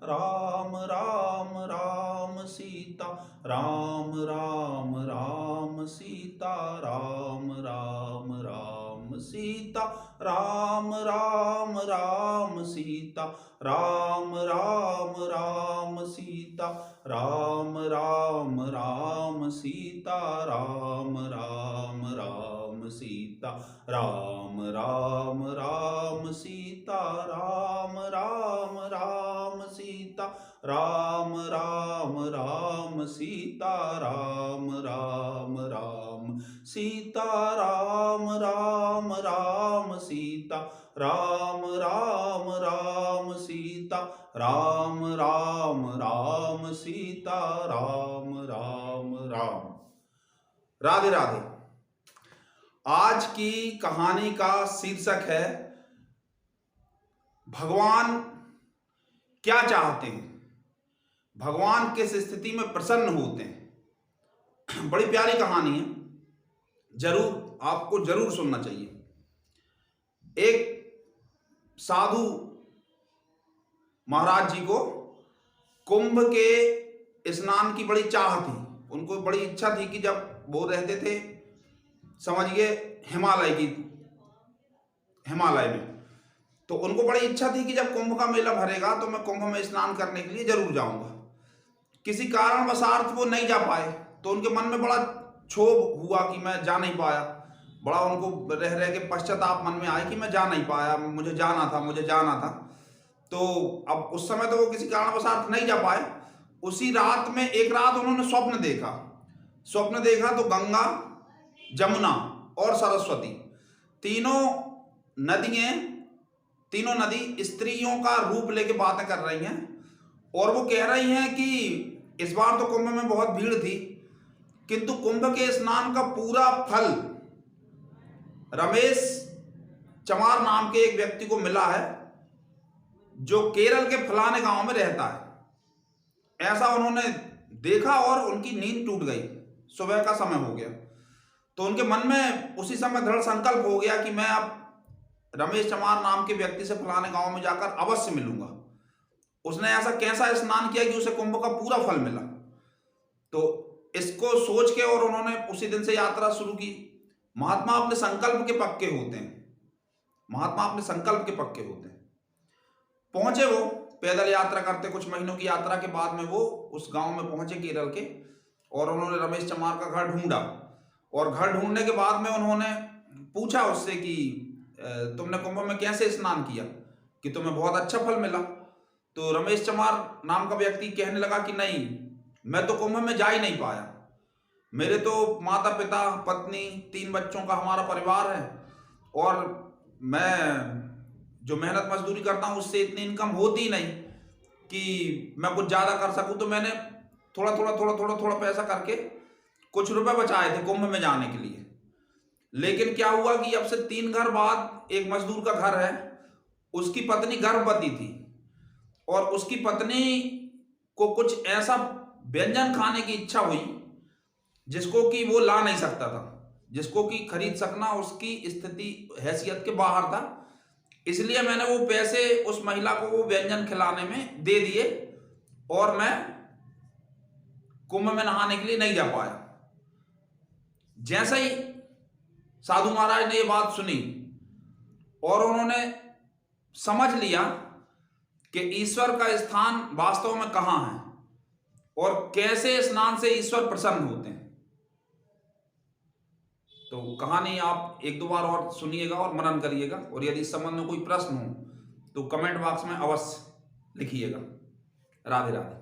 राम राम राम सीता, राम राम राम सीता, राम राम राम सीता, राम राम राम सीता, राम राम राम सीता, राम राम राम सीता, राम राम राम सीता, राम राम राम सीता, राम राम राम सीता, राम राम राम सीता, राम राम राम सीता, राम राम राम सीता, राम राम राम सीता, राम राम राम सीता, राम राम राम। राधे राधे। आज की कहानी का शीर्षक है भगवान क्या चाहते हैं, भगवान किस स्थिति में प्रसन्न होते हैं। बड़ी प्यारी कहानी है, जरूर आपको जरूर सुनना चाहिए। एक साधु महाराज जी को कुंभ के स्नान की बड़ी चाह थी। उनको बड़ी इच्छा थी कि जब वो रहते थे समझिए हिमालय में, तो उनको बड़ी इच्छा थी कि जब कुंभ का मेला भरेगा तो मैं कुंभ में स्नान करने के लिए जरूर जाऊंगा। किसी कारणवशात वो नहीं जा पाए तो उनके मन में बड़ा क्षोभ हुआ कि मैं जा नहीं पाया। बड़ा उनको रह रह के पश्चाताप मन में आया कि मैं जा नहीं पाया, मुझे जाना था। तो अब उस समय तो वो किसी कारणवशात नहीं जा पाए। उसी रात में एक रात उन्होंने स्वप्न देखा तो गंगा, जमुना और सरस्वती तीनों नदी स्त्रियों का रूप लेके बातें कर रही हैं और वो कह रही हैं कि इस बार तो कुंभ में बहुत भीड़ थी, किंतु कुंभ के स्नान का पूरा फल रमेश चमार नाम के एक व्यक्ति को मिला है जो केरल के फलाने गांव में रहता है। ऐसा उन्होंने देखा और उनकी नींद टूट गई। सुबह का समय हो गया तो उनके मन में उसी समय दृढ़ संकल्प हो गया कि मैं अब रमेश चमार नाम के व्यक्ति से फलाने गांव में जाकर अवश्य मिलूंगा। उसने ऐसा कैसा स्नान किया कि उसे कुंभ का पूरा फल मिला। तो इसको सोच के और उन्होंने उसी दिन से यात्रा शुरू की। महात्मा अपने संकल्प के पक्के होते हैं। पहुंचे वो पैदल यात्रा करते, कुछ महीनों की यात्रा के बाद में वो उस गांव में पहुंचे केरल के, और उन्होंने रमेश चमार का घर ढूंढा। और घर ढूंढने के बाद में उन्होंने पूछा उससे कि तुमने कुंभ में कैसे स्नान किया कि तुम्हें बहुत अच्छा फल मिला। तो रमेश चमार नाम का व्यक्ति कहने लगा कि नहीं, मैं तो कुंभ में जा ही नहीं पाया। मेरे तो माता पिता, पत्नी, 3 बच्चों का हमारा परिवार है और मैं जो मेहनत मजदूरी करता हूँ उससे इतनी इनकम होती नहीं कि मैं कुछ ज़्यादा कर सकूँ। तो मैंने थोड़ा पैसा करके कुछ रुपए बचाए थे कुंभ में जाने के लिए। लेकिन क्या हुआ कि अब से 3 घर बाद एक मजदूर का घर है, उसकी पत्नी गर्भवती थी और उसकी पत्नी को कुछ ऐसा व्यंजन खाने की इच्छा हुई जिसको कि वो ला नहीं सकता था, जिसको कि खरीद सकना उसकी स्थिति हैसियत के बाहर था। इसलिए मैंने वो पैसे उस महिला को वो व्यंजन खिलाने में दे दिए और मैं कुंभ में नहाने के लिए नहीं जा पाया। जैसे ही साधु महाराज ने ये बात सुनी और उन्होंने समझ लिया कि ईश्वर का स्थान वास्तव में कहाँ है और कैसे स्नान से ईश्वर प्रसन्न होते हैं। तो कहानी आप 1-2 बार और सुनिएगा और मनन करिएगा, और यदि इस संबंध में कोई प्रश्न हो तो कमेंट बॉक्स में अवश्य लिखिएगा। राधे राधे।